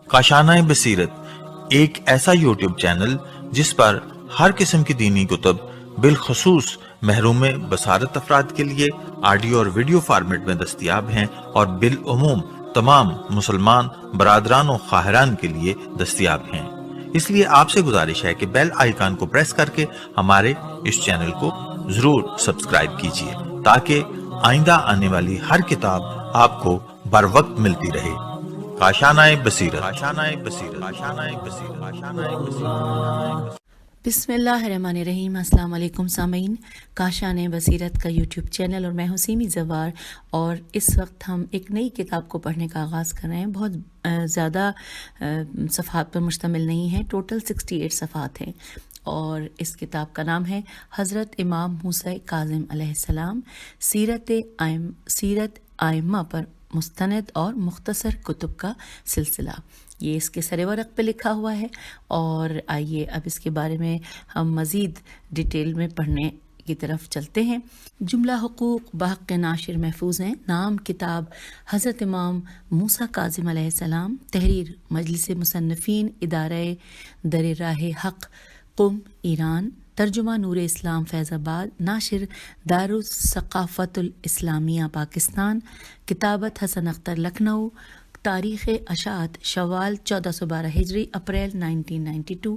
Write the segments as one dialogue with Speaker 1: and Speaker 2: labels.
Speaker 1: کاشانۂ بصیرت ایک ایسا یوٹیوب چینل جس پر ہر قسم کی دینی کتب بالخصوص محروم بصارت افراد کے لیے آڈیو اور ویڈیو فارمیٹ میں دستیاب ہیں اور بالعموم تمام مسلمان برادران و خواہران کے لیے دستیاب ہیں۔ اس لیے آپ سے گزارش ہے کہ بیل آئیکن کو پریس کر کے ہمارے اس چینل کو ضرور سبسکرائب کیجیے تاکہ آئندہ آنے والی ہر کتاب آپ کو بر وقت ملتی رہے۔ کاشانۂ بصیرت۔
Speaker 2: بسم اللہ الرحمن الرحیم۔ السلام علیکم سامعین، کاشانِ بصیرت کا یوٹیوب چینل اور میں ہوں سیمی زوار، اور اس وقت ہم ایک نئی کتاب کو پڑھنے کا آغاز کر رہے ہیں۔ بہت زیادہ صفحات پر مشتمل نہیں ہے، ٹوٹل 68 صفحات ہیں، اور اس کتاب کا نام ہے حضرت امام موسیٰ کاظم علیہ السلام، سیرت ائمہ پر مستند اور مختصر کتب کا سلسلہ۔ یہ اس کے سر ورق پہ لکھا ہوا ہے، اور آئیے اب اس کے بارے میں ہم مزید ڈیٹیل میں پڑھنے کی طرف چلتے ہیں۔ جملہ حقوق بحق ناشر محفوظ ہیں۔ نام کتاب حضرت امام موسیٰ کاظم علیہ السلام، تحریر مجلس مصنفین ادارہ در راہ حق، قم، ایران، ترجمہ نور اسلام فیض آباد، ناشر دارالثقافت الاسلامیہ پاکستان، کتابت حسن اختر لکھنؤ، تاریخ اشاعت شوال 1412 ہجری، اپریل 1992۔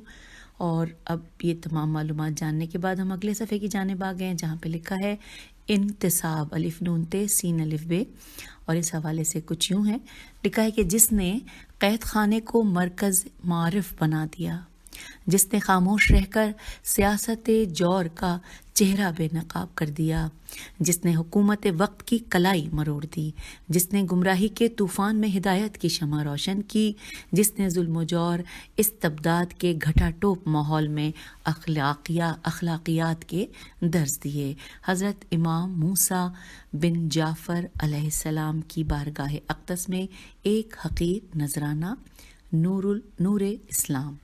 Speaker 2: اور اب یہ تمام معلومات جاننے کے بعد ہم اگلے صفحے کی جانب آ گئے ہیں، جہاں پہ لکھا ہے انتصاب الف نون تے سین الف بے، اور اس حوالے سے کچھ یوں ہے، لکھا ہے کہ جس نے قید خانے کو مرکز معارف بنا دیا، جس نے خاموش رہ کر سیاست جور کا چہرہ بے نقاب کر دیا، جس نے حکومت وقت کی کلائی مروڑ دی، جس نے گمراہی کے طوفان میں ہدایت کی شمع روشن کی، جس نے ظلم و جور استبداد کے گھٹا ٹوپ ماحول میں اخلاقیات کے درس دیے۔ حضرت امام موسیٰ بن جعفر علیہ السلام کی بارگاہ اقدس میں ایک حقیر نذرانہ، نور اسلام۔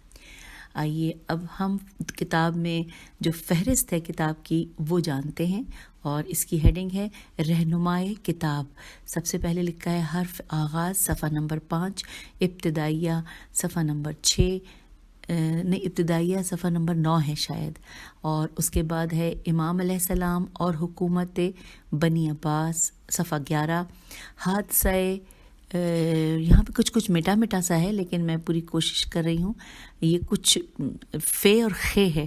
Speaker 2: آئیے اب ہم کتاب میں جو فہرست ہے کتاب کی وہ جانتے ہیں، اور اس کی ہیڈنگ ہے رہنمائے کتاب۔ سب سے پہلے لکھا ہے حرف آغاز، صفحہ نمبر 5، ابتدائیہ صفحہ نمبر 6، نہیں ابتدائیہ صفحہ نمبر 9 ہے شاید، اور اس کے بعد ہے امام علیہ السلام اور حکومت بنی عباس، صفحہ 11، حادثہ یہاں پہ کچھ مٹا سا ہے، لیکن میں پوری کوشش کر رہی ہوں۔ یہ کچھ فے اور خے ہے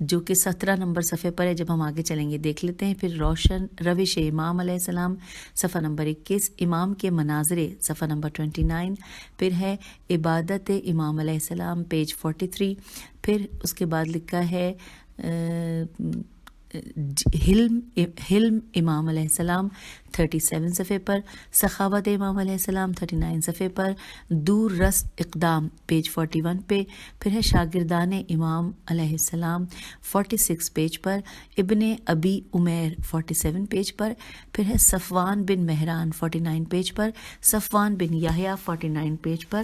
Speaker 2: جو کہ 17 نمبر صفحے پر ہے، جب ہم آگے چلیں گے دیکھ لیتے ہیں۔ پھر روشن روش امام علیہ السلام، صفحہ نمبر 21، امام کے مناظرے، صفحہ نمبر 29، پھر ہے عبادت امام علیہ السلام، پیج 43، پھر اس کے بعد لکھا ہے حلم امام علیہ السلام، 37 صفحے پر، سخاوت امام علیہ السلام، 39 صفحے پر، دور رس اقدام، پیج 41 پہ، پھر ہے شاگردان امام علیہ السلام، 46 پیج پر، ابن ابی عمیر، 47 پیج پر، پھر ہے صفوان بن مہران، 49 پیج پر، صفوان بن یحییٰ، 49 پیج پر،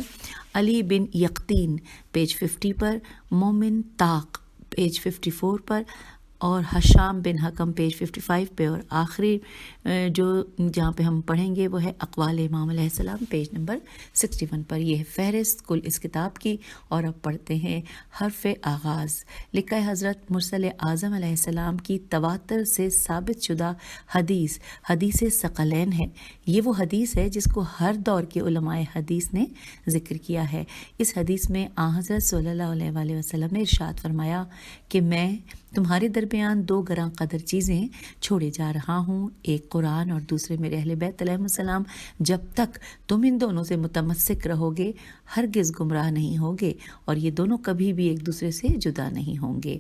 Speaker 2: علی بن یقطین، پیج 50 پر، مومن طاق، پیج 54 پر، اور حشام بن حکم، پیج 55 پہ، اور آخری جہاں پہ ہم پڑھیں گے وہ ہے اقوال امام علیہ السلام، پیج نمبر 61 پر۔ یہ ہے فہرست کل اس کتاب کی، اور اب پڑھتے ہیں حرف آغاز۔ لکھا ہے حضرت مرسل اعظم علیہ السلام کی تواتر سے ثابت شدہ حدیث ثقلین ہے۔ یہ وہ حدیث ہے جس کو ہر دور کے علماء حدیث نے ذکر کیا ہے۔ اس حدیث میں آن حضرت صلی اللہ علیہ وآلہ وسلم نے ارشاد فرمایا کہ میں تمہارے درمیان 2 گراں قدر چیزیں چھوڑے جا رہا ہوں، ایک قرآن اور دوسرے میرے اہل بیت علیہ السلام۔ جب تک تم ان دونوں سے متمسک رہو گے ہرگز گمراہ نہیں ہوگے، اور یہ دونوں کبھی بھی ایک دوسرے سے جدا نہیں ہوں گے۔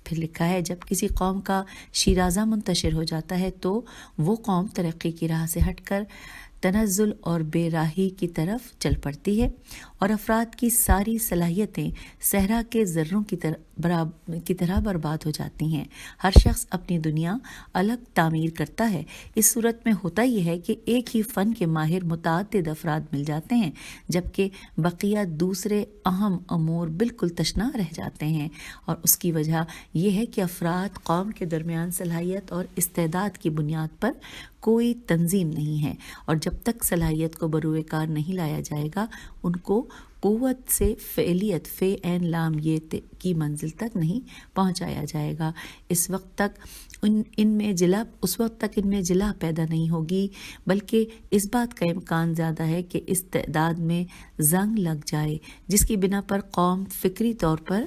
Speaker 2: پھر لکھا ہے جب کسی قوم کا شیرازہ منتشر ہو جاتا ہے تو وہ قوم ترقی کی راہ سے ہٹ کر تنزل اور بے راہی کی طرف چل پڑتی ہے، اور افراد کی ساری صلاحیتیں صحرا کے ذروں کی طرح کی طرح برباد ہو جاتی ہیں۔ ہر شخص اپنی دنیا الگ تعمیر کرتا ہے۔ اس صورت میں ہوتا یہ ہے کہ ایک ہی فن کے ماہر متعدد افراد مل جاتے ہیں، جبکہ بقیہ دوسرے اہم امور بالکل تشنہ رہ جاتے ہیں، اور اس کی وجہ یہ ہے کہ افراد قوم کے درمیان صلاحیت اور استعداد کی بنیاد پر کوئی تنظیم نہیں ہے، اور جب تک صلاحیت کو بروئے کار نہیں لایا جائے گا ان کو قوت سے فعلیت فے عین لام یہ کی منزل تک نہیں پہنچایا جائے گا۔ اس وقت تک ان میں جلا پیدا نہیں ہوگی، بلکہ اس بات کا امکان زیادہ ہے کہ اس تعداد میں زنگ لگ جائے جس کی بنا پر قوم فکری طور پر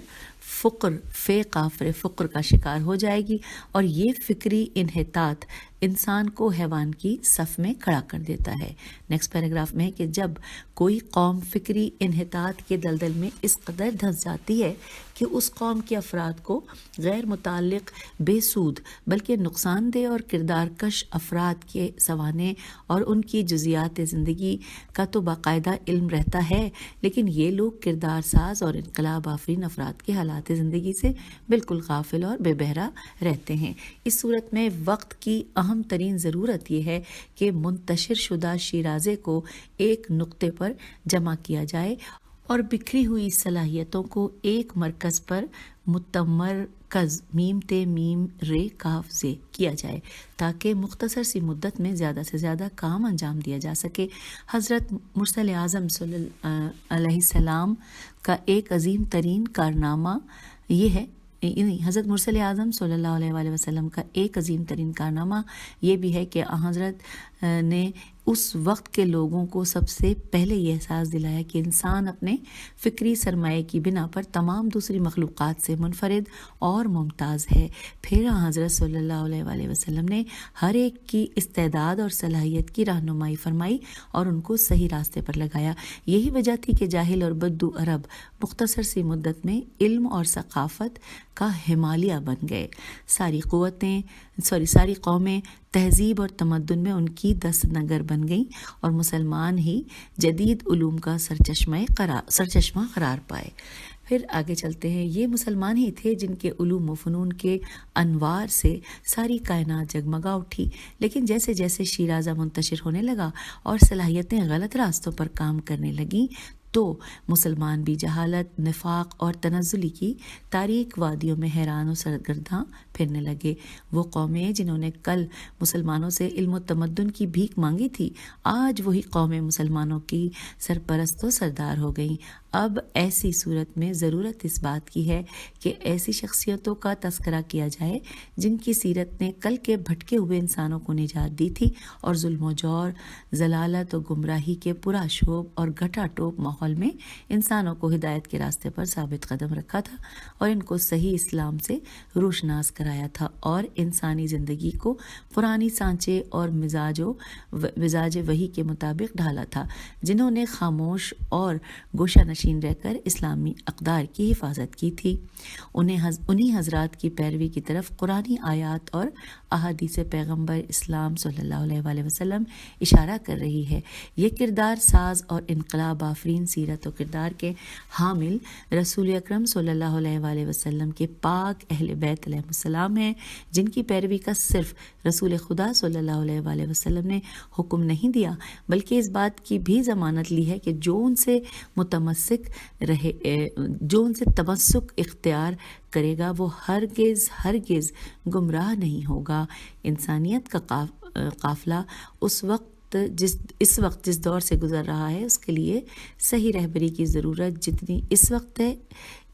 Speaker 2: فقر کا شکار ہو جائے گی، اور یہ فکری انحطاط انسان کو حیوان کی صف میں کھڑا کر دیتا ہے۔ نیکسٹ پیراگراف میں ہے کہ جب کوئی قوم فکری انحطاط کے دلدل میں اس قدر دھنس جاتی ہے کہ اس قوم کے افراد کو غیر متعلق بے سود بلکہ نقصان دہ اور کردار کش افراد کے سوانح اور ان کی جزیات زندگی کا تو باقاعدہ علم رہتا ہے، لیکن یہ لوگ کردار ساز اور انقلاب آفرین افراد کے حالات زندگی سے بالکل غافل اور بے بہرا رہتے ہیں۔ اس صورت میں وقت کی اہم ترین ضرورت یہ ہے کہ منتشر شدہ شیرازے کو ایک نقطے پر جمع کیا جائے اور بکھری ہوئی صلاحیتوں کو ایک مرکز پر متمرکز میم تے میم رے کاف زے کیا جائے تاکہ مختصر سی مدت میں زیادہ سے زیادہ کام انجام دیا جا سکے۔ حضرت مرسل اعظم صلی اللہ علیہ السلام کا ایک عظیم ترین کارنامہ یہ ہے، حضرت مرسل اعظم صلی اللہ علیہ وآلہ وسلم کا ایک عظیم ترین کارنامہ یہ بھی ہے کہ حضرت نے اس وقت کے لوگوں کو سب سے پہلے یہ احساس دلایا کہ انسان اپنے فکری سرمایے کی بنا پر تمام دوسری مخلوقات سے منفرد اور ممتاز ہے۔ پھر حضرت صلی اللہ علیہ وآلہ وسلم نے ہر ایک کی استعداد اور صلاحیت کی رہنمائی فرمائی اور ان کو صحیح راستے پر لگایا۔ یہی وجہ تھی کہ جاہل اور بدو عرب مختصر سی مدت میں علم اور ثقافت کا ہمالیہ بن گئے۔ ساری قومیں تہذیب اور تمدن میں ان کی دست نگر بن گئیں اور مسلمان ہی جدید علوم کا سرچشمہ قرار پائے۔ پھر آگے چلتے ہیں۔ یہ مسلمان ہی تھے جن کے علوم و فنون کے انوار سے ساری کائنات جگمگا اٹھی، لیکن جیسے جیسے شیرازہ منتشر ہونے لگا اور صلاحیتیں غلط راستوں پر کام کرنے لگیں تو مسلمان بھی جہالت، نفاق اور تنزلی کی تاریک وادیوں میں حیران و سرگرداں پھرنے لگے۔ وہ قومیں جنہوں نے کل مسلمانوں سے علم و تمدن کی بھیک مانگی تھی، آج وہی قومیں مسلمانوں کی سرپرست و سردار ہو گئیں۔ اب ایسی صورت میں ضرورت اس بات کی ہے کہ ایسی شخصیتوں کا تذکرہ کیا جائے جن کی سیرت نے کل کے بھٹکے ہوئے انسانوں کو نجات دی تھی اور ظلم و جور، ضلالت و گمراہی کے پورا شوب اور گھٹا ٹوپ ماحول میں انسانوں کو ہدایت کے راستے پر ثابت قدم رکھا تھا اور ان کو صحیح اسلام سے روشناس کرایا تھا اور انسانی زندگی کو پرانی سانچے اور مزاج وحی کے مطابق ڈھالا تھا، جنہوں نے خاموش اور گوشہ نشین رہ کر اسلامی اقدار کی حفاظت کی تھی۔ انہی حضرات کی پیروی کی طرف قرآنی آیات اور احادیث پیغمبر اسلام صلی اللہ علیہ وآلہ وسلم اشارہ کر رہی ہے۔ یہ کردار ساز اور انقلاب آفرین سیرت و کردار کے حامل رسول اکرم صلی اللہ علیہ وآلہ وسلم کے پاک اہل بیت علیہ السلام ہیں، جن کی پیروی کا صرف رسول خدا صلی اللہ علیہ وآلہ وسلم نے حکم نہیں دیا بلکہ اس بات کی بھی ضمانت لی ہے کہ جو ان سے تمسک اختیار کرے گا وہ ہرگز گمراہ نہیں ہوگا۔ انسانیت کا قافلہ اس وقت جس دور سے گزر رہا ہے اس کے لیے صحیح رہبری کی ضرورت جتنی اس وقت ہے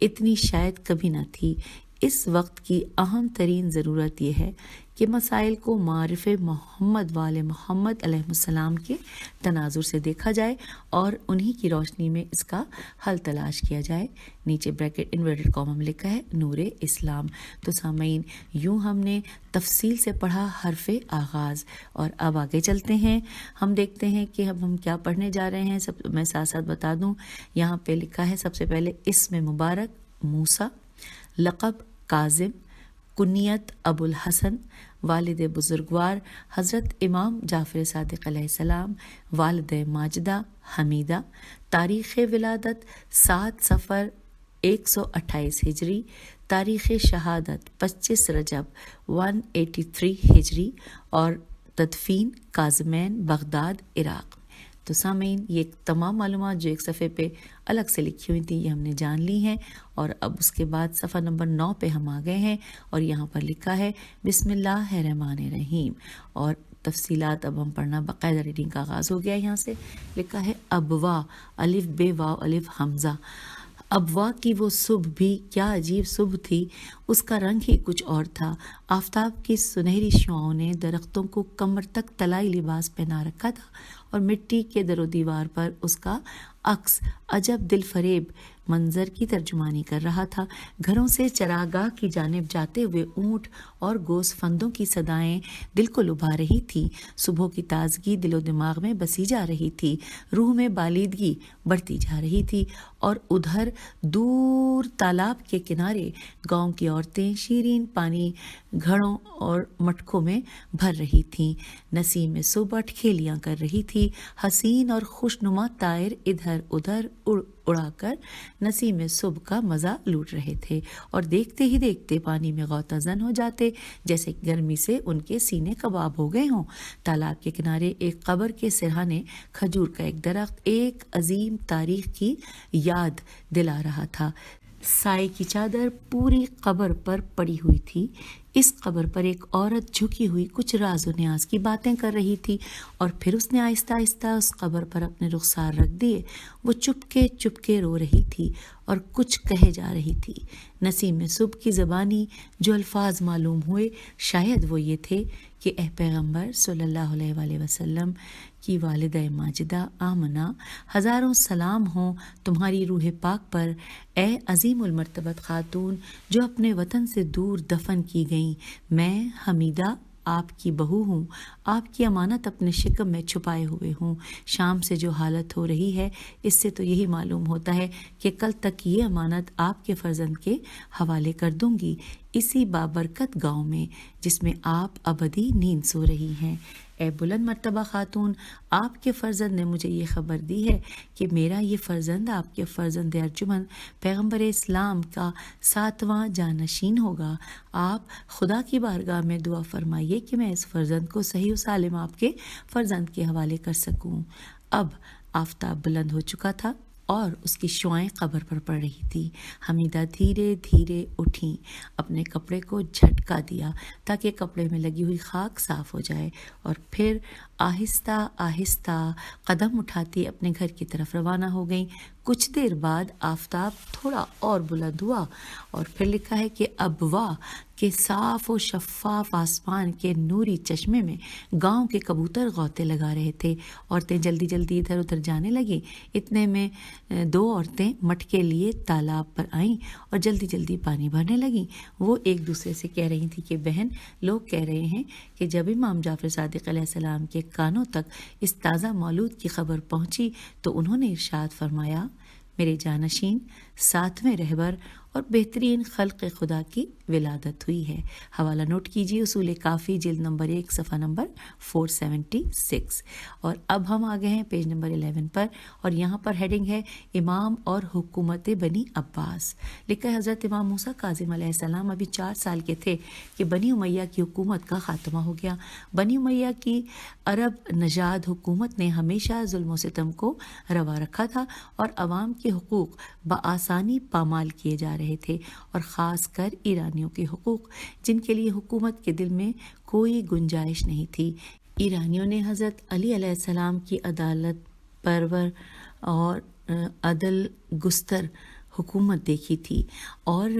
Speaker 2: اتنی شاید کبھی نہ تھی۔ اس وقت کی اہم ترین ضرورت یہ ہے کہ مسائل کو معارف محمد والے محمد علیہ السلام کے تناظر سے دیکھا جائے اور انہی کی روشنی میں اس کا حل تلاش کیا جائے۔ نیچے بریکٹ انورٹڈ کامہ میں لکھا ہے نور اسلام۔ تو سامعین، یوں ہم نے تفصیل سے پڑھا حرف آغاز، اور اب آگے چلتے ہیں۔ ہم دیکھتے ہیں کہ اب ہم کیا پڑھنے جا رہے ہیں۔ میں ساتھ ساتھ بتا دوں، یہاں پہ لکھا ہے سب سے پہلے اسم مبارک موسیٰ، لقب کاظم، کنیت ابو الحسن، والد بزرگوار حضرت امام جعفر صادق علیہ السلام، والد ماجدہ حمیدہ، تاریخ ولادت 7 صفر 128 ہجری، تاریخ شہادت 25 رجب 183 ہجری اور تدفین کاظمین بغداد عراق۔ تو سامعین، یہ تمام معلومات جو ایک صفحے پہ الگ سے لکھی ہوئی تھی یہ ہم نے جان لی ہیں، اور اب اس کے بعد صفحہ نمبر 9 پہ ہم آ گئے ہیں، اور یہاں پر لکھا ہے بسم اللہ الرحمن الرحیم، اور تفصیلات اب ہم پڑھنا باقاعدہ ریڈنگ کا آغاز ہو گیا۔ یہاں سے لکھا ہے ابوا، الف بے واو الف حمزہ۔ ابوا کی وہ صبح بھی کیا عجیب صبح تھی، اس کا رنگ ہی کچھ اور تھا۔ آفتاب کی سنہری شعاؤں نے درختوں کو کمر تک طلائی لباس پہنا رکھا تھا، اور مٹی کے در و دیوار پر اس کا عکس عجب دل فریب منظر کی ترجمانی کر رہا تھا۔ گھروں سے چراگاہ کی جانب جاتے ہوئے اونٹ اور گوس فندوں کی صدائیں دل کو لبھا رہی تھی۔ صبح کی تازگی دل و دماغ میں بسی جا رہی تھی، روح میں بالیدگی بڑھتی جا رہی تھی، اور ادھر دور تالاب کے کنارے گاؤں کی عورتیں شیرین پانی گھڑوں اور مٹکوں میں بھر رہی تھیں۔ نسیم صبح ٹھیلیاں کر رہی تھی، حسین اور خوشنما طائر ادھر ادھر اڑا کر نسیم صبح کا مزہ لوٹ رہے تھے، اور دیکھتے ہی دیکھتے پانی میں غوطہ زن ہو جاتے، جیسے گرمی سے ان کے سینے کباب ہو گئے ہوں۔ تالاب کے کنارے ایک قبر کے سرہانے کھجور کا ایک درخت ایک عظیم تاریخ کی یاد دلا رہا تھا۔ سائے کی چادر پوری قبر پر پڑی ہوئی تھی۔ اس قبر پر ایک عورت جھکی ہوئی کچھ راز و نیاز کی باتیں کر رہی تھی، اور پھر اس نے آہستہ آہستہ اس قبر پر اپنے رخسار رکھ دیے۔ وہ چپکے رو رہی تھی اور کچھ کہے جا رہی تھی۔ نسیم صبح کی زبانی جو الفاظ معلوم ہوئے شاید وہ یہ تھے کہ اے پیغمبر صلی اللہ علیہ وآلہ وسلم کی والدہ ماجدہ آمنہ، ہزاروں سلام ہوں تمہاری روح پاک پر، اے عظیم المرتبت خاتون جو اپنے وطن سے دور دفن کی گئیں۔ میں حمیدہ آپ کی بہو ہوں، آپ کی امانت اپنے شکم میں چھپائے ہوئے ہوں۔ شام سے جو حالت ہو رہی ہے اس سے تو یہی معلوم ہوتا ہے کہ کل تک یہ امانت آپ کے فرزند کے حوالے کر دوں گی، اسی بابرکت گاؤں میں جس میں آپ ابدی نیند سو رہی ہیں۔ اے بلند مرتبہ خاتون، آپ کے فرزند نے مجھے یہ خبر دی ہے کہ میرا یہ فرزند آپ کے فرزند ارجمند پیغمبر اسلام کا 7واں جانشین ہوگا۔ آپ خدا کی بارگاہ میں دعا فرمائیے کہ میں اس فرزند کو صحیح و سالم آپ کے فرزند کے حوالے کر سکوں۔ اب آفتاب بلند ہو چکا تھا اور اس کی شعائیں قبر پر پڑ رہی تھی۔ حمیدہ دھیرے دھیرے اٹھیں، اپنے کپڑے کو جھٹکا دیا تاکہ کپڑے میں لگی ہوئی خاک صاف ہو جائے، اور پھر آہستہ آہستہ قدم اٹھاتی اپنے گھر کی طرف روانہ ہو گئیں۔ کچھ دیر بعد آفتاب تھوڑا اور بلند ہوا، اور پھر لکھا ہے کہ ابوا کے صاف و شفاف آسمان کے نوری چشمے میں گاؤں کے کبوتر غوطے لگا رہے تھے۔ عورتیں جلدی جلدی ادھر ادھر جانے لگیں۔ اتنے میں 2 عورتیں مٹکے لیے تالاب پر آئیں اور جلدی جلدی پانی بھرنے لگیں۔ وہ ایک دوسرے سے کہہ رہی تھی کہ بہن، لوگ کہہ رہے ہیں کہ جب امام جعفر صادق علیہ السلام کے کانوں تک اس تازہ مولود کی خبر پہنچی تو انہوں نے ارشاد فرمایا، میرے جانشین 7ویں رہبر اور بہترین خلق خدا کی ولادت ہوئی ہے۔ حوالہ نوٹ کیجیے، اصول کافی جلد نمبر 1 صفحہ نمبر 476۔ اور اب ہم آ گئے ہیں پیج نمبر 11 پر، اور یہاں پر ہیڈنگ ہے امام اور حکومت بنی عباس۔ لکھا ہے حضرت امام موسیٰ کاظم علیہ السلام ابھی 4 سال کے تھے کہ بنی امیہ کی حکومت کا خاتمہ ہو گیا۔ بنی امیہ کی عرب نژاد حکومت نے ہمیشہ ظلم و ستم کو روا رکھا تھا، اور عوام کے حقوق بآسانی پامال کیے جا رہے تھے، اور خاص کر ایرانیوں کے حقوق جن کے لیے حکومت کے دل میں کوئی گنجائش نہیں تھی۔ ایرانیوں نے حضرت علی علیہ السلام کی عدالت پرور اور عدل گستر حکومت دیکھی تھی، اور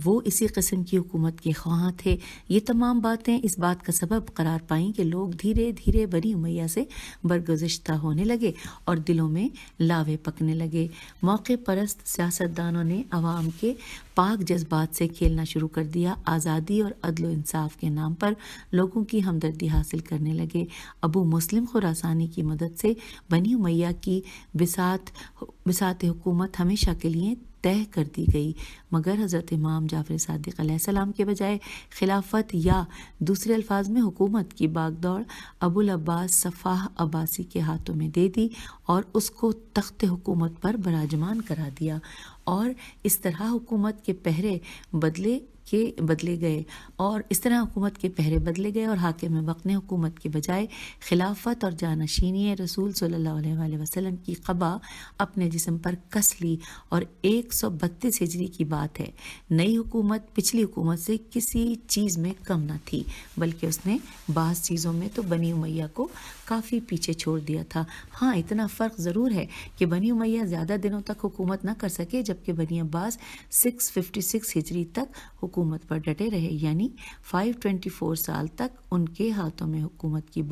Speaker 2: وہ اسی قسم کی حکومت کے خواہاں تھے۔ یہ تمام باتیں اس بات کا سبب قرار پائیں کہ لوگ دھیرے دھیرے بنی امیہ سے برگزشتہ ہونے لگے اور دلوں میں لاوے پکنے لگے۔ موقع پرست سیاستدانوں نے عوام کے پاک جذبات سے کھیلنا شروع کر دیا۔ آزادی اور عدل و انصاف کے نام پر لوگوں کی ہمدردی حاصل کرنے لگے۔ ابو مسلم خراسانی کی مدد سے بنی امیہ کی بساط حکومت ہمیشہ کے لیے طے کر دی گئی، مگر حضرت امام جعفر صادق علیہ السلام کے بجائے خلافت یا دوسرے الفاظ میں حکومت کی باغ دوڑ ابو العباس صفاح عباسی کے ہاتھوں میں دے دی اور اس کو تخت حکومت پر براجمان کرا دیا، اور اس طرح حکومت کے پہرے بدلے گئے اور حاکم وقت نے حکومت کے بجائے خلافت اور جانشینی رسول صلی اللہ علیہ وآلہ وسلم کی قبا اپنے جسم پر کس لی، اور 132 ہجری کی بات ہے۔ نئی حکومت پچھلی حکومت سے کسی چیز میں کم نہ تھی، بلکہ اس نے بعض چیزوں میں تو بنی امیہ کو کافی پیچھے چھوڑ دیا تھا۔ ہاں، اتنا فرق ضرور ہے کہ بنی امیہ زیادہ دنوں تک حکومت نہ کر سکے، جبکہ بنی عباس 656 ہجری تک حکومت پر ڈٹے رہے، یعنی 524 سال تک ان کے ہاتھوں میں حکومت کی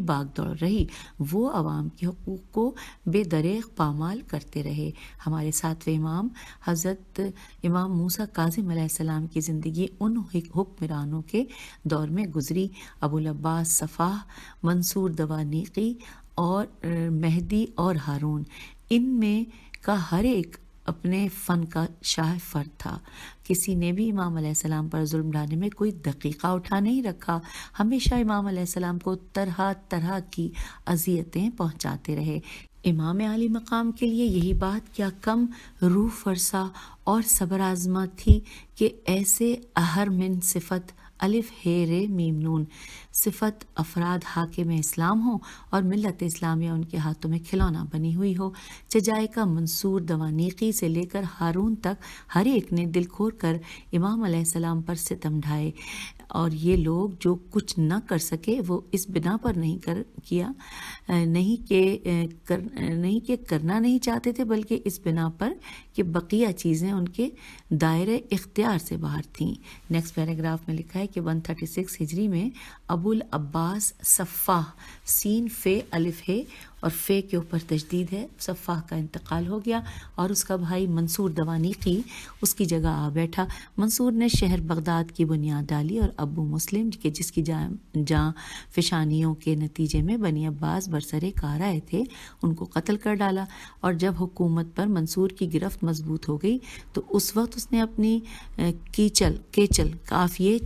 Speaker 2: باغ دوڑ رہی۔ وہ عوام کے حقوق کو بے دریغ پامال کرتے رہے۔ ہمارے 7ویں امام حضرت امام موسیٰ کاظم علیہ السلام کی زندگی ان حکمرانوں کے دور میں گزری، ابو العباس صفاح، منصور دوانیقی اور مہدی اور ہارون۔ ان میں کا ہر ایک اپنے فن کا شاہ فرد تھا۔ کسی نے بھی امام علیہ السلام پر ظلم ڈھانے میں کوئی دقیقہ اٹھا نہیں رکھا، ہمیشہ امام علیہ السلام کو طرح طرح کی اذیتیں پہنچاتے رہے۔ امام عالی مقام کے لیے یہی بات کیا کم روح فرسا اور صبر آزما تھی کہ ایسے اہرمن صفت الف ہے رے میم نون صفت افراد حاکم اسلام ہوں اور ملت اسلامیہ ان کے ہاتھوں میں کھلونا بنی ہوئی ہو۔ چجائے کا منصور دوانیقی سے لے کر ہارون تک ہر ایک نے دل کھول کر امام علیہ السلام پر ستم ڈھائے، اور یہ لوگ جو کچھ نہ کر سکے وہ اس بنا پر نہیں کہ کرنا نہیں چاہتے تھے، بلکہ اس بنا پر کہ بقیہ چیزیں ان کے دائرۂ اختیار سے باہر تھیں۔ نیکسٹ پیراگراف میں لکھا ہے کہ 136 ہجری میں ابو العباس صفاح، سین فے الف ہے اور فے کے اوپر تشدید ہے، صفاح کا انتقال ہو گیا اور اس کا بھائی منصور دوانیقی اس کی جگہ آ بیٹھا۔ منصور نے شہر بغداد کی بنیاد ڈالی اور ابو مسلم جس کی جاں فشانیوں کے نتیجے میں بنی عباس برسرے کار آئے تھے ان کو قتل کر ڈالا، اور جب حکومت پر منصور کی گرفت مضبوط ہو گئی تو اس وقت اس نے اپنی کیچل کافیے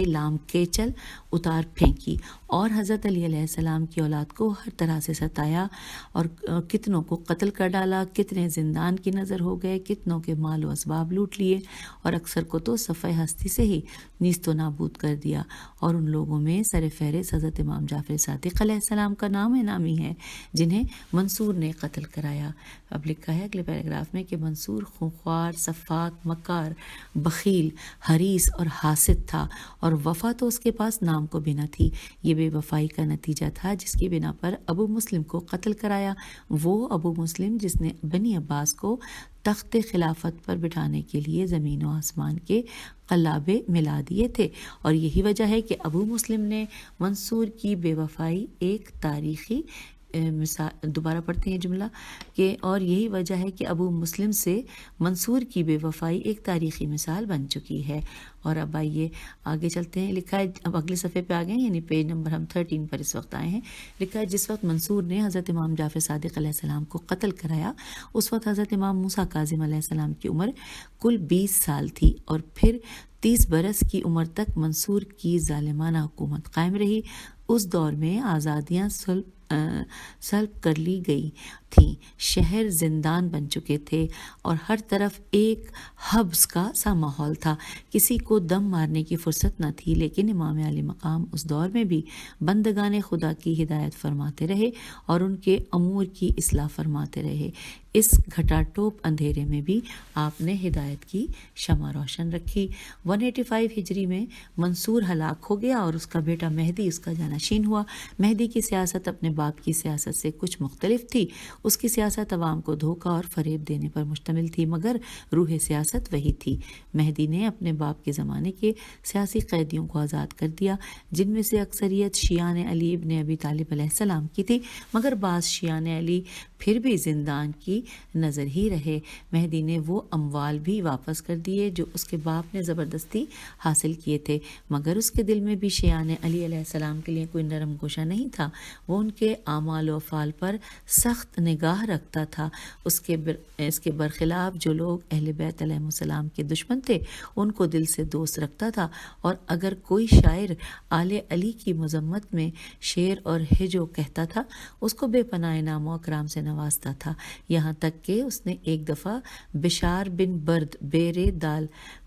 Speaker 2: لام کیچل اتار پھینکی اور حضرت علی علیہ السلام کی اولاد کو ہر طرح سے ستایا اور کتنوں کو قتل کر ڈالا، کتنے زندان کی نظر ہو گئے، کتنوں کے مال و اسباب لوٹ لیے، اور اکثر کو تو صفحہ ہستی سے ہی نیست و نابود کر دیا۔ اور ان لوگوں میں سر فہرست حضرت امام جعفر صادق علیہ السلام کا نام نامی ہے جنہیں منصور نے قتل کرایا۔ اب لکھا ہے اگلے پیراگراف میں کہ منصور خونخوار، سفاک، مکار، بخیل، حریص اور حاسد تھا، اور وفا تو اس کے پاس نام کو بھی نہ تھی۔ یہ بے وفائی کا نتیجہ تھا جس کی بنا پر ابو مسلم کو قتل کرایا، وہ ابو مسلم جس نے بنی عباس کو تخت خلافت پر بٹھانے کے لیے زمین و آسمان کے قلابے ملا دیے تھے۔ اور یہی وجہ ہے کہ ابو مسلم نے منصور کی بے وفائی ایک تاریخی مثال، دوبارہ پڑھتے ہیں جملہ کہ اور یہی وجہ ہے کہ ابو مسلم سے منصور کی بے وفائی ایک تاریخی مثال بن چکی ہے۔ اور اب آئیے آگے چلتے ہیں، لکھا ہے اب اگلے صفحے پہ آ گئے، یعنی پیج نمبر ہم 13 پر اس وقت آئے ہیں۔ لکھا ہے جس وقت منصور نے حضرت امام جعفر صادق علیہ السلام کو قتل کرایا اس وقت حضرت امام موسیٰ کاظم علیہ السلام کی عمر کل 20 سال تھی، اور پھر 30 برس کی عمر تک منصور کی ظالمانہ حکومت قائم رہی۔ اس دور میں آزادیاں سلب کر لی گئی تھیں، شہر زندان بن چکے تھے اور ہر طرف ایک حبس کا سا ماحول تھا، کسی کو دم مارنے کی فرصت نہ تھی۔ لیکن امام علی مقام اس دور میں بھی بندگان خدا کی ہدایت فرماتے رہے اور ان کے امور کی اصلاح فرماتے رہے۔ اس گھٹا ٹوپ اندھیرے میں بھی آپ نے ہدایت کی شمع روشن رکھی۔ 185 ہجری میں منصور ہلاک ہو گیا اور اس کا بیٹا مہدی اس کا جانشین ہوا۔ مہدی کی سیاست اپنے باپ کی سیاست سے کچھ مختلف تھی، اس کی سیاست عوام کو دھوکہ اور فریب دینے پر مشتمل تھی، مگر روح سیاست وہی تھی۔ مہدی نے اپنے باپ کے زمانے کے سیاسی قیدیوں کو آزاد کر دیا، جن میں سے اکثریت شیعان علی ابن ابی طالب علیہ السلام کی تھی، مگر بعض شیعان علی پھر بھی زندان کی نظر ہی رہے۔ مہدی نے وہ اموال بھی واپس کر دیے جو اس کے باپ نے زبردستی حاصل کیے تھے، مگر اس کے دل میں بھی شیعان علی علیہ السلام کے لیے کوئی نرم گوشہ نہیں تھا۔ وہ ان کے اعمال و افعال پر سخت نگاہ رکھتا تھا۔ اس کے برخلاف جو لوگ اہل بیت علیہ السلام کے دشمن تھے ان کو دل سے دوست رکھتا تھا، اور اگر کوئی شاعر آل علی کی مذمت میں شعر اور ہجو کہتا تھا اس کو بے پناہ انعام و اکرام سے نوازتا تھا، یہاں تک کہ اس نے ایک دفعہ بشار بن برد بیر دال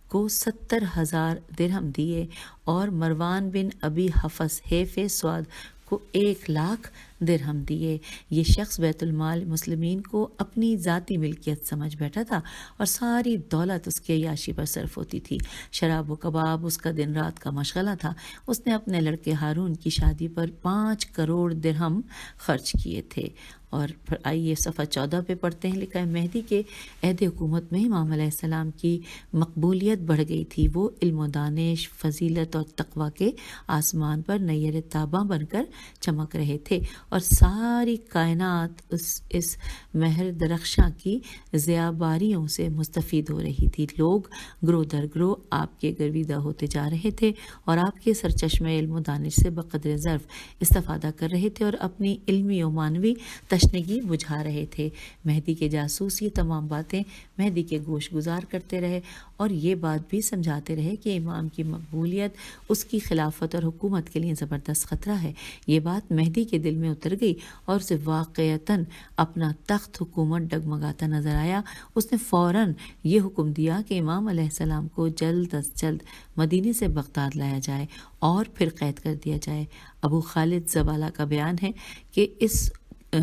Speaker 2: کو 70,000 درہم دیے اور مروان بن ابی حفص حیف سواد کو 1,00,000 درہم دیے۔ یہ شخص بیت المال مسلمین کو اپنی ذاتی ملکیت سمجھ بیٹھا تھا اور ساری دولت اس کے عیاشی پر صرف ہوتی تھی۔ شراب و کباب اس کا دن رات کا مشغلہ تھا۔ اس نے اپنے لڑکے ہارون کی شادی پر 5 کروڑ درہم خرچ کیے تھے۔ اور پھر آئیے صفحہ 14 پہ پڑھتے ہیں، لکھا ہے مہدی کے عہد حکومت میں امام علیہ السلام کی مقبولیت بڑھ گئی تھی۔ وہ علم و دانش، فضیلت اور تقوی کے آسمان پر نیر تاباں بن کر چمک رہے تھے، اور ساری کائنات اس مہر درخشاں کی ضیاباریوں سے مستفید ہو رہی تھی۔ لوگ گروہ در گروہ آپ کے گرویدہ ہوتے جا رہے تھے اور آپ کے سرچشمہ علم و دانش سے بقدر ظرف استفادہ کر رہے تھے اور اپنی علمی و معنوی تشنگی بجھا رہے تھے۔ مہدی کے جاسوس یہ تمام باتیں مہدی کے گوش گزار کرتے رہے اور یہ بات بھی سمجھاتے رہے کہ امام کی مقبولیت اس کی خلافت اور حکومت کے لیے زبردست خطرہ ہے۔ یہ بات مہدی کے دل میں اتر گئی اور اسے واقعتاً اپنا تخت حکومت ڈگمگاتا نظر آیا۔ اس نے فوراً یہ حکم دیا کہ امام علیہ السلام کو جلد از جلد مدینے سے بغداد لایا جائے اور پھر قید کر دیا جائے۔ ابو خالد زبالہ کا بیان ہے کہ اس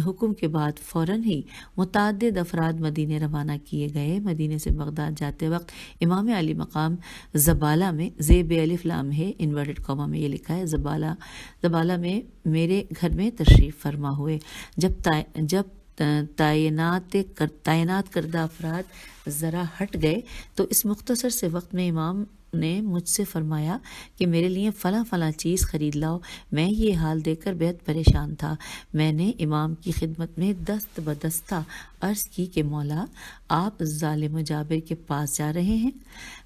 Speaker 2: حکم کے بعد فوراً ہی متعدد افراد مدینے روانہ کیے گئے۔ مدینے سے بغداد جاتے وقت امام علی مقام زبالہ میں زیب الف لام ہے انورٹڈ کاما میں یہ لکھا ہے، زبالہ میں میرے گھر میں تشریف فرما ہوئے۔ جب تعینات کردہ افراد ذرا ہٹ گئے تو اس مختصر سے وقت میں امام نے مجھ سے فرمایا کہ میرے لیے فلاں فلاں چیز خرید لاؤ۔ میں یہ حال دیکھ کر بہت پریشان تھا۔ میں نے امام کی خدمت میں دست بدستہ عرض کی کہ مولا، آپ ظالم جابر کے پاس جا رہے ہیں،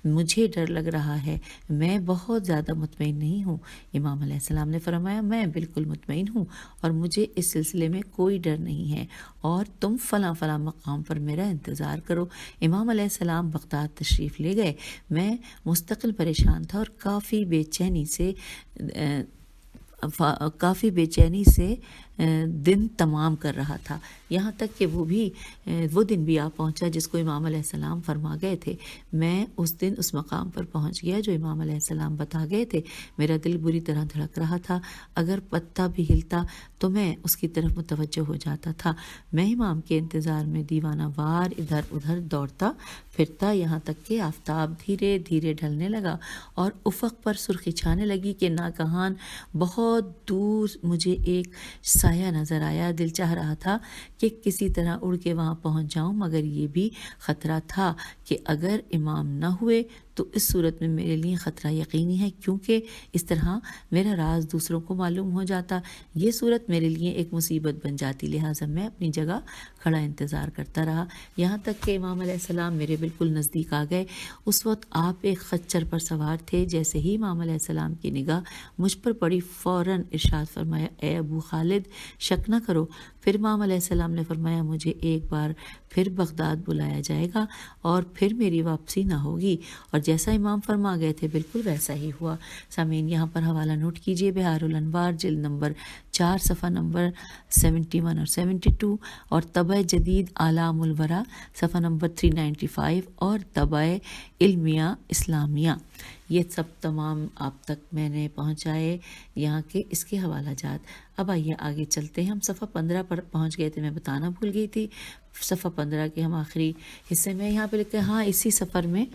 Speaker 2: مجھے ڈر لگ رہا ہے، میں بہت زیادہ مطمئن نہیں ہوں۔ امام علیہ السلام نے فرمایا میں بالکل مطمئن ہوں اور مجھے اس سلسلے میں کوئی ڈر نہیں ہے، اور تم فلاں فلاں مقام پر میرا انتظار کرو۔ امام علیہ السلام بغداد تشریف لے گئے۔ میں مستقل پریشان تھا اور کافی بے چینی سے دن تمام کر رہا تھا، یہاں تک کہ وہ دن بھی آ پہنچا جس کو امام علیہ السلام فرما گئے تھے۔ میں اس دن اس مقام پر پہنچ گیا جو امام علیہ السلام بتا گئے تھے۔ میرا دل بری طرح دھڑک رہا تھا، اگر پتا بھی ہلتا تو میں اس کی طرف متوجہ ہو جاتا تھا۔ میں امام کے انتظار میں دیوانہ وار ادھر ادھر دوڑتا پھرتا، یہاں تک کہ آفتاب دھیرے دھیرے ڈھلنے لگا اور افق پر سرخی چھانے لگی کہ ناگہان بہت دور مجھے ایک سایہ نظر آیا۔ دل چاہ رہا تھا کہ کسی طرح اڑ کے وہاں پہنچ جاؤں، مگر یہ بھی خطرہ تھا کہ اگر امام نہ ہوئے تو اس صورت میں میرے لیے خطرہ یقینی ہے، کیونکہ اس طرح میرا راز دوسروں کو معلوم ہو جاتا، یہ صورت میرے لیے ایک مصیبت بن جاتی۔ لہٰذا میں اپنی جگہ کھڑا انتظار کرتا رہا، یہاں تک کہ امام علیہ السلام میرے بالکل نزدیک آ گئے۔ اس وقت آپ ایک خچر پر سوار تھے۔ جیسے ہی امام علیہ السلام کی نگاہ مجھ پر پڑی، فوراً ارشاد فرمایا اے ابو خالد شک نہ کرو۔ پھر امام علیہ السلام نے فرمایا مجھے ایک بار پھر بغداد بلایا جائے گا اور پھر میری واپسی نہ ہوگی، اور جیسا امام فرما گئے تھے بالکل ویسا ہی ہوا۔ سامعین یہاں پر حوالہ نوٹ کیجئے، بہار الانوار جلد نمبر 4 صفحہ نمبر 71 اور 72، اور طبع جدید اعلام الورا صفحہ نمبر 395 اور طبع علمیہ اسلامیہ، یہ سب تمام آپ تک میں نے پہنچائے یہاں کے اس کے حوالہ جات۔ اب آئیے آگے چلتے ہیں، ہم صفحہ 15 پر پہنچ گئے تھے، میں بتانا بھول گئی تھی۔ صفحہ 15 کے ہم آخری حصے میں یہاں پہ لکھا ہے، ہاں اسی سفر میں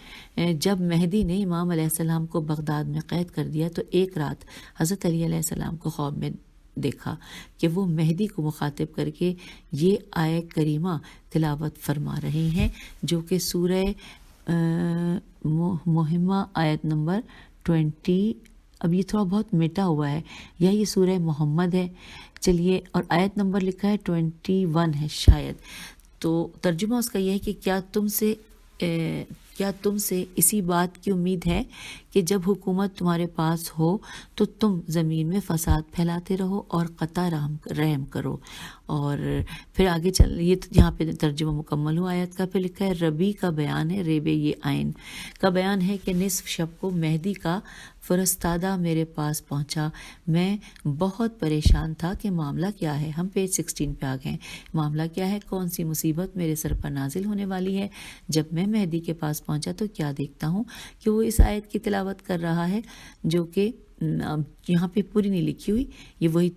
Speaker 2: جب مہدی نے امام علیہ السلام کو بغداد میں قید کر دیا تو ایک رات حضرت علی علیہ السلام کو خواب میں دیکھا کہ وہ مہدی کو مخاطب کر کے یہ آیت کریمہ تلاوت فرما رہے ہیں جو کہ سورہ مہمہ آیت نمبر 20. اب یہ تھوڑا بہت مٹا ہوا ہے، یا یہ سورہ محمد ہے. چلیے، اور آیت نمبر لکھا ہے 21 ہے شاید. تو ترجمہ اس کا یہ ہے کہ کیا تم سے اسی بات کی امید ہے کہ جب حکومت تمہارے پاس ہو تو تم زمین میں فساد پھیلاتے رہو اور قطع رحم کرو. اور پھر آگے یہ یہاں پہ ترجمہ مکمل ہوا آیت کا. پھر لکھا ہے ربی کا بیان ہے، ریبے یہ آئین کا بیان ہے کہ نصف شب کو مہدی کا فرستادہ میرے پاس پہنچا. میں بہت پریشان تھا کہ معاملہ کیا ہے. ہم پیج 16 پہ آ گئے. معاملہ کیا ہے، کون سی مصیبت میرے سر پر نازل ہونے والی ہے. جب میں مہدی کے پاس پہنچا تو کیا دیکھتا ہوں کہ وہ اس آیت کی تلاوت کر رہا ہے جو کہ یہاں پہ پوری نہیں لکھی ہوئی، یہ وہی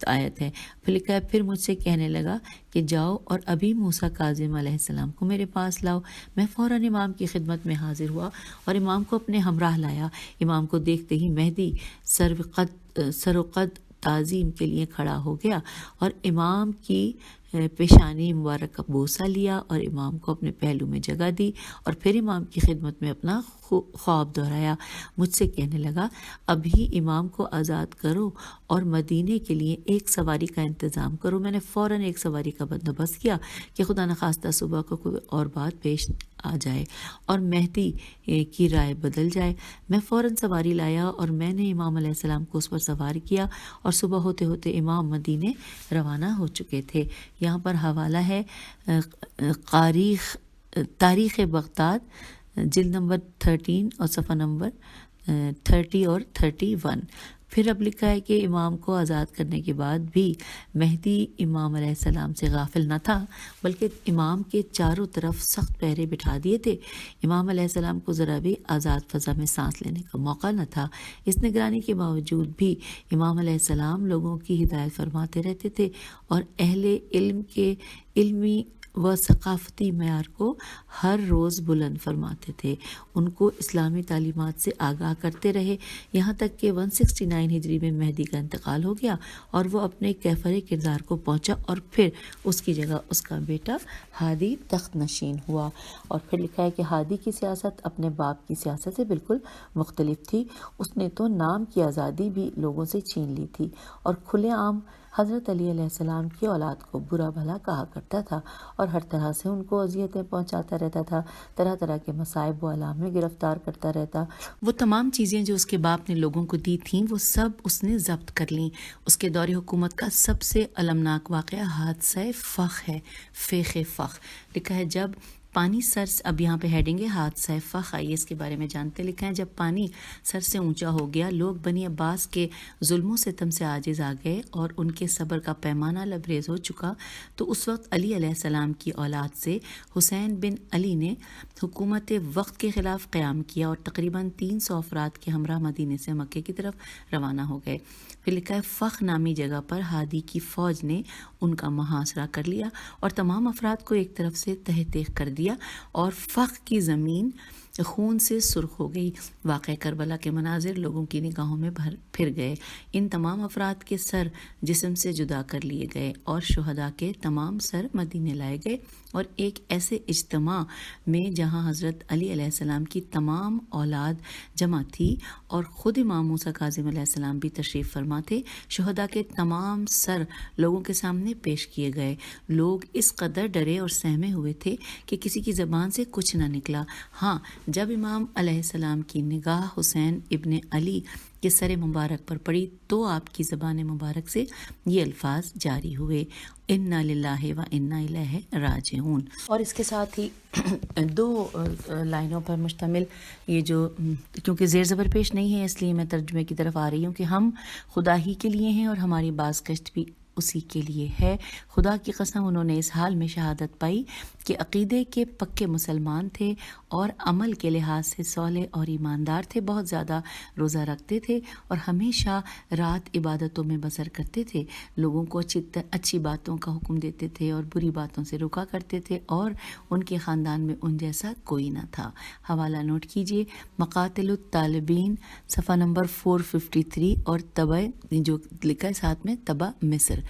Speaker 2: آیت ہے. پھر لکھا ہے پھر مجھ سے کہنے لگا کہ جاؤ اور ابھی موسیٰ کاظم علیہ السلام کو میرے پاس لاؤ. میں فوراً امام کی خدمت میں حاضر ہوا اور امام کو اپنے ہمراہ لایا. امام کو دیکھتے ہی مہدی سروقد تعظیم کے لیے کھڑا ہو گیا اور امام کی پیشانی مبارک کا بوسہ لیا اور امام کو اپنے پہلو میں جگہ دی اور پھر امام کی خدمت میں اپنا خواب دہرایا. مجھ سے کہنے لگا ابھی امام کو آزاد کرو اور مدینے کے لیے ایک سواری کا انتظام کرو. میں نے فوراً ایک سواری کا بندوبست کیا کہ خدا نخواستہ صبح کو کوئی اور بات پیش آ جائے اور مہدی کی رائے بدل جائے. میں فوراً سواری لایا اور میں نے امام علیہ السلام کو اس پر سوار کیا اور صبح ہوتے ہوتے امام مدینے روانہ ہو چکے تھے. یہاں پر حوالہ ہے تاریخ بغداد جلد نمبر 13 اور صفحہ نمبر 30 اور 31. پھر اب لکھا ہے کہ امام کو آزاد کرنے کے بعد بھی مہدی امام علیہ السلام سے غافل نہ تھا، بلکہ امام کے چاروں طرف سخت پہرے بٹھا دیے تھے. امام علیہ السلام کو ذرا بھی آزاد فضا میں سانس لینے کا موقع نہ تھا. اس نگرانی کے باوجود بھی امام علیہ السلام لوگوں کی ہدایت فرماتے رہتے تھے اور اہل علم کے علمی و ثقافتی معیار کو ہر روز بلند فرماتے تھے. ان کو اسلامی تعلیمات سے آگاہ کرتے رہے یہاں تک کہ 169 ہجری میں مہدی کا انتقال ہو گیا اور وہ اپنے کیفر کردار کو پہنچا اور پھر اس کی جگہ اس کا بیٹا ہادی تخت نشین ہوا. اور پھر لکھا ہے کہ ہادی کی سیاست اپنے باپ کی سیاست سے بالکل مختلف تھی. اس نے تو نام کی آزادی بھی لوگوں سے چھین لی تھی اور کھلے عام حضرت علی علیہ السلام کی اولاد کو برا بھلا کہا کرتا تھا اور ہر طرح سے ان کو اذیتیں پہنچاتا رہتا تھا. طرح طرح کے مصائب و آلام میں گرفتار کرتا رہتا. وہ تمام چیزیں جو اس کے باپ نے لوگوں کو دی تھیں وہ سب اس نے ضبط کر لیں. اس کے دور حکومت کا سب سے المناک واقعہ حادثہ فخ ہے. فیخ فخ لکھا ہے جب پانی سر سے، اب یہاں پہ ہیڈنگ ہے حادثہ فخ، آئیے اس کے بارے میں جانتے. لکھا ہے جب پانی سر سے اونچا ہو گیا، لوگ بنی عباس کے ظلم و ستم سے عاجز آ گئے اور ان کے صبر کا پیمانہ لبریز ہو چکا، تو اس وقت علی علیہ السلام کی اولاد سے حسین بن علی نے حکومت وقت کے خلاف قیام کیا اور تقریباً 300 افراد کے ہمراہ مدینے سے مکے کی طرف روانہ ہو گئے. پھر لکھا ہے فخ نامی جگہ پر ہادی کی فوج نے ان کا محاصرہ کر لیا اور تمام افراد کو ایک طرف سے تہہ تیغ کر دیا اور فخ کی زمین خون سے سرخ ہو گئی. واقع کربلا کے مناظر لوگوں کی نگاہوں میں پھر گئے. ان تمام افراد کے سر جسم سے جدا کر لیے گئے اور شہداء کے تمام سر مدینے لائے گئے اور ایک ایسے اجتماع میں جہاں حضرت علی علیہ السلام کی تمام اولاد جمع تھی اور خود امام موسیٰ کاظم علیہ السلام بھی تشریف فرما تھے، شہداء کے تمام سر لوگوں کے سامنے پیش کیے گئے. لوگ اس قدر ڈرے اور سہمے ہوئے تھے کہ کسی کی زبان سے کچھ نہ نکلا. ہاں، جب امام علیہ السلام کی نگاہ حسین ابن علی کے سر مبارک پر پڑی تو آپ کی زبان مبارک سے یہ الفاظ جاری ہوئے، انا للہ و انا الیہ راجعون. اور اس کے ساتھ ہی 2 لائنوں پر مشتمل یہ جو، کیونکہ زیر زبر پیش نہیں ہے اس لیے میں ترجمے کی طرف آ رہی ہوں کہ ہم خدا ہی کے لیے ہیں اور ہماری باز گشت بھی اسی کے لیے ہے. خدا کی قسم انہوں نے اس حال میں شہادت پائی کہ عقیدے کے پکے مسلمان تھے اور عمل کے لحاظ سے صالح اور ایماندار تھے، بہت زیادہ روزہ رکھتے تھے اور ہمیشہ رات عبادتوں میں بسر کرتے تھے. لوگوں کو اچھی باتوں کا حکم دیتے تھے اور بری باتوں سے روکا کرتے تھے اور ان کے خاندان میں ان جیسا کوئی نہ تھا. حوالہ نوٹ کیجئے، مقاتل الطالبین صفحہ نمبر 453 اور تبع جو لکھا ہے ساتھ میں تبع مصر.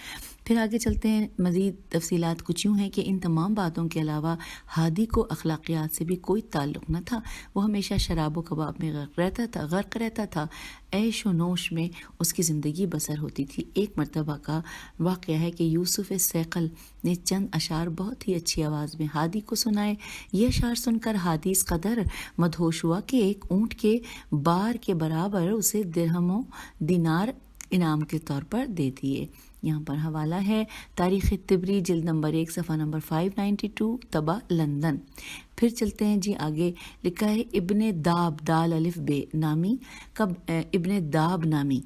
Speaker 2: پھر آگے چلتے ہیں، مزید تفصیلات کچھ یوں ہیں کہ ان تمام باتوں کے علاوہ ہادی کو اخلاقیات سے بھی کوئی تعلق نہ تھا، وہ ہمیشہ شراب و کباب میں غرق رہتا تھا، عیش و نوش میں اس کی زندگی بسر ہوتی تھی۔ ایک مرتبہ کا واقعہ ہے کہ یوسف صیقل نے چند اشعار بہت ہی اچھی آواز میں ہادی کو سنائے۔ یہ اشعار سن کر ہادی اس قدر مدہوش ہوا کہ ایک اونٹ کے بار کے برابر اسے درہم و دینار انعام کے طور پر دے دیے۔ یہاں پر حوالہ ہے تاریخ طبری جلد نمبر 1 صفحہ نمبر 592 طبع لندن۔ پھر چلتے ہیں جی آگے، لکھا ہے ابن داب دال الف بے نامی ابن داب نامی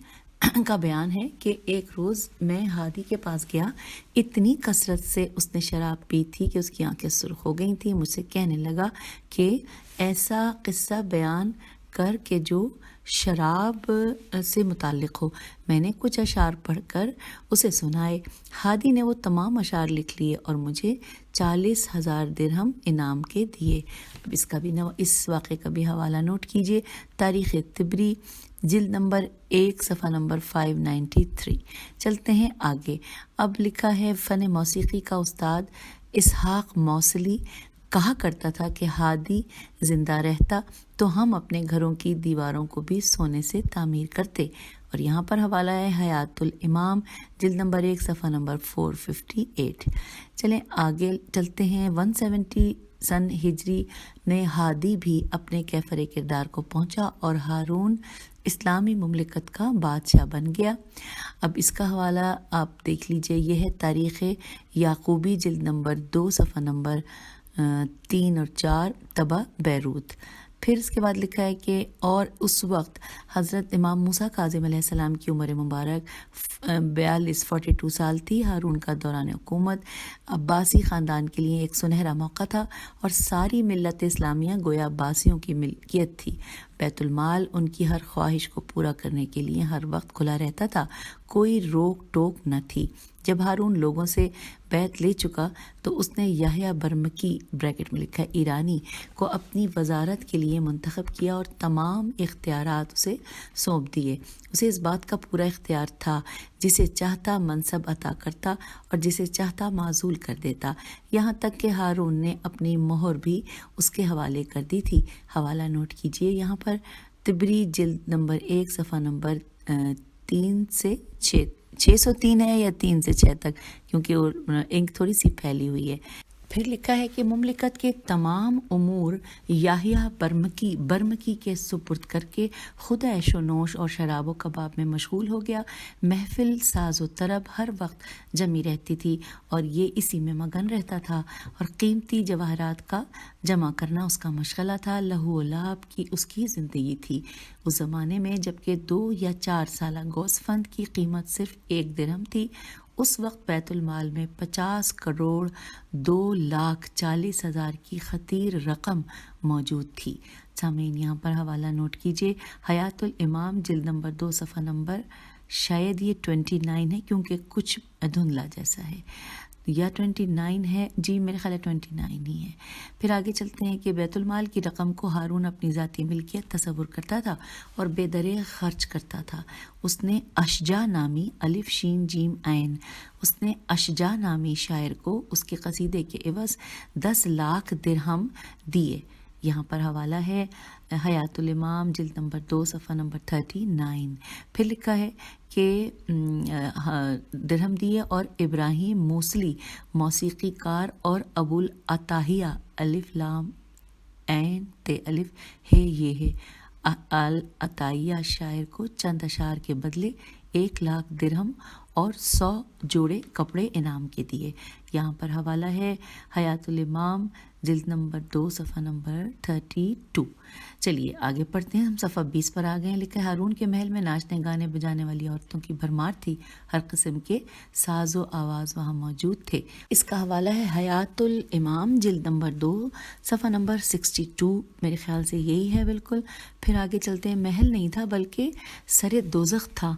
Speaker 2: کا بیان ہے کہ ایک روز میں ہادی کے پاس گیا، اتنی کثرت سے اس نے شراب پی تھی کہ اس کی آنکھیں سرخ ہو گئی تھیں۔ مجھ سے کہنے لگا کہ ایسا قصہ بیان کر کے جو شراب سے متعلق ہو۔ میں نے کچھ اشعار پڑھ کر اسے سنائے۔ ہادی نے وہ تمام اشعار لکھ لیے اور مجھے 40,000 درہم انعام کے دیے۔ اب اس واقعے کا بھی حوالہ نوٹ کیجیے، تاریخ طبری جلد نمبر 1 صفحہ نمبر 593۔ چلتے ہیں آگے، اب لکھا ہے فن موسیقی کا استاد اسحاق موصلی کہا کرتا تھا کہ ہادی زندہ رہتا تو ہم اپنے گھروں کی دیواروں کو بھی سونے سے تعمیر کرتے۔ اور یہاں پر حوالہ ہے حیات الامام جلد نمبر 1 صفحہ نمبر 458۔ چلیں آگے چلتے ہیں، 170 سن ہجری میں ہادی بھی اپنے کیفر کردار کو پہنچا اور ہارون اسلامی مملکت کا بادشاہ بن گیا۔ اب اس کا حوالہ آپ دیکھ لیجئے، یہ ہے تاریخ یعقوبی جلد نمبر 2 صفحہ نمبر 3 اور 4 طبع بیروت۔ پھر اس کے بعد لکھا ہے کہ اور اس وقت حضرت امام موسیٰ کاظم علیہ السلام کی عمر مبارک 42 سال تھی۔ ہارون کا دوران حکومت عباسی خاندان کے لیے ایک سنہرا موقع تھا اور ساری ملت اسلامیہ گویا عباسیوں کی ملکیت تھی۔ بیت المال ان کی ہر خواہش کو پورا کرنے کے لیے ہر وقت کھلا رہتا تھا، کوئی روک ٹوک نہ تھی۔ جب ہارون لوگوں سے بیعت لے چکا تو اس نے یحییٰ برمکی بریکٹ میں لکھا ایرانی کو اپنی وزارت کے لیے منتخب کیا اور تمام اختیارات اسے سونپ دیے۔ اسے اس بات کا پورا اختیار تھا، جسے چاہتا منصب عطا کرتا اور جسے چاہتا معزول کر دیتا، یہاں تک کہ ہارون نے اپنی مہر بھی اس کے حوالے کر دی تھی۔ حوالہ نوٹ کیجئے یہاں پر، طبری جلد نمبر 1 صفحہ نمبر 3 سے 603 ہے یا 3 سے 6 تک، کیونکہ انک تھوڑی سی پھیلی ہوئی ہے۔ پھر لکھا ہے کہ مملکت کے تمام امور یحییٰ برمکی کے سپرد کر کے خود عیش و نوش اور شراب و کباب میں مشغول ہو گیا۔ محفل ساز و طرب ہر وقت جمی رہتی تھی اور یہ اسی میں مگن رہتا تھا، اور قیمتی جواہرات کا جمع کرنا اس کا مشغلہ تھا۔ لہو و لعب کی اس کی زندگی تھی۔ اس زمانے میں جبکہ 2 یا 4 سالہ گوسفند کی قیمت صرف 1 درہم تھی، اس وقت بیت المال میں 50 کروڑ 2,40,000 کی خطیر رقم موجود تھی۔ سامعین یہاں پر حوالہ نوٹ کیجئے، حیات الامام جلد نمبر 2 صفحہ نمبر، شاید یہ 29 ہے کیونکہ کچھ دھندلا جیسا ہے، یا 29 ہے جی، میرے خیال ہے 29 ہی ہے۔ پھر آگے چلتے ہیں کہ بیت المال کی رقم کو ہارون اپنی ذاتی ملکیت تصور کرتا تھا اور بے دریغ خرچ کرتا تھا۔ اس نے اشجع نامی الف شین جیم عین اس نے اشجع نامی شاعر کو اس کے قصیدے کے عوض 10 لاکھ درہم دیے۔ یہاں پر حوالہ ہے حیات الامام جلد نمبر 2 صفحہ نمبر 39۔ پھر لکھا ہے کہ درہم دیے، اور ابراہیم موصلی موسیقی کار اور ابو العطاہیہ الف لام عین تے الف ہے یہ ہے العطاہیہ شاعر کو چند اشعار کے بدلے 1 لاکھ درہم اور 100 جوڑے کپڑے انعام کے دیے۔ یہاں پر حوالہ ہے حیات الامام جلد نمبر 2 صفحہ نمبر 32۔ چلیے آگے پڑھتے ہیں، ہم صفحہ 20 پر آ گئے ہیں۔ لکھا ہے ہارون کے محل میں ناچنے گانے بجانے والی عورتوں کی بھرمار تھی، ہر قسم کے ساز و آواز وہاں موجود تھے۔ اس کا حوالہ ہے حیات الامام جلد نمبر 2 صفحہ نمبر 62، میرے خیال سے یہی ہے بالکل۔ پھر آگے چلتے ہیں، محل نہیں تھا بلکہ سر دوزخ تھا۔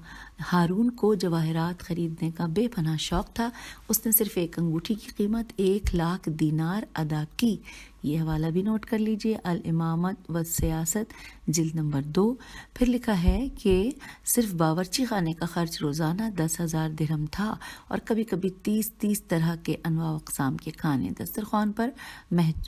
Speaker 2: ہارون کو جواہرات خریدنے کا بے پناہ شوق تھا۔ اس نے صرف ایک انگوٹھی کی قیمت 1 لاکھ دینار ادا کی۔ یہ حوالہ بھی نوٹ کر لیجئے، الامامت و سیاست جلد نمبر 2۔ پھر لکھا ہے کہ صرف باورچی خانے کا خرچ روزانہ 10,000 درہم تھا اور کبھی کبھی 30 طرح کے انواع و اقسام کے کھانے دسترخوان پر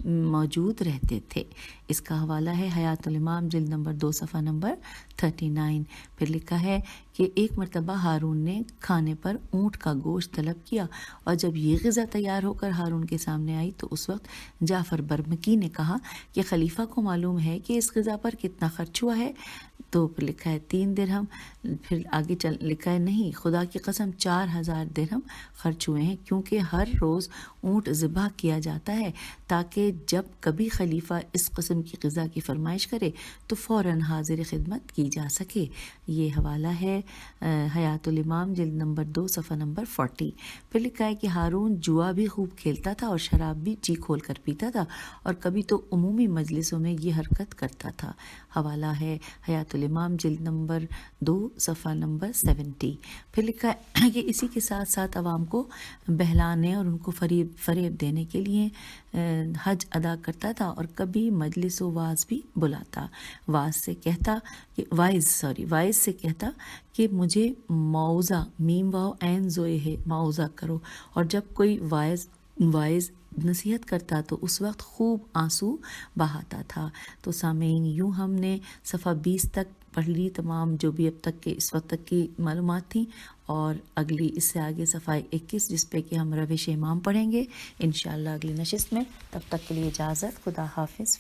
Speaker 2: موجود رہتے تھے۔ اس کا حوالہ ہے حیات الامام جلد نمبر 2 صفحہ نمبر 39۔ پھر لکھا ہے کہ ایک مرتبہ ہارون نے کھانے پر اونٹ کا گوشت طلب کیا اور جب یہ غذا تیار ہو کر ہارون کے سامنے آئی تو اس وقت جعفر برمکی نے کہا کہ خلیفہ کو معلوم ہے کہ اس غذا پر کتنا خرچ ہوا ہے؟ تو پھر لکھا ہے 3 درہم۔ پھر آگے لکھا ہے نہیں، خدا کی قسم 4,000 درہم خرچ ہوئے ہیں، کیونکہ ہر روز اونٹ ذبح کیا جاتا ہے تاکہ جب کبھی خلیفہ اس قسم کی غذا کی فرمائش کرے تو فوراً حاضر خدمت کی جا سکے۔ یہ حوالہ ہے حیات الامام جلد نمبر 2 صفحہ نمبر 40۔ پھر لکھا ہے کہ ہارون جوا بھی خوب کھیلتا تھا اور شراب بھی جی کھول کر پیتا تھا اور کبھی تو عمومی مجلسوں میں یہ حرکت کرتا تھا۔ حوالہ ہے حیات الامام جلد نمبر 2 صفحہ نمبر 70۔ پھر لکھا ہے کہ اسی کے ساتھ ساتھ عوام کو بہلانے اور ان کو فریب دینے کے لیے حج ادا کرتا تھا اور کبھی مجلس و واعظ بھی بلاتا۔ واعظ سے کہتا کہ مجھے موعظہ میم واو عین زوئے ہے موعظہ کرو، اور جب کوئی واعظ نصیحت کرتا تو اس وقت خوب آنسو بہاتا تھا۔ تو سامعین، یوں ہم نے صفحہ 20 تک پڑھ لی تمام جو بھی اب تک کے اس وقت تک کی معلومات تھیں، اور اگلی اس سے آگے صفحہ 21 جس پہ کہ ہم روش امام پڑھیں گے انشاءاللہ اگلی نشست میں۔ تب تک کے لیے اجازت، خدا حافظ۔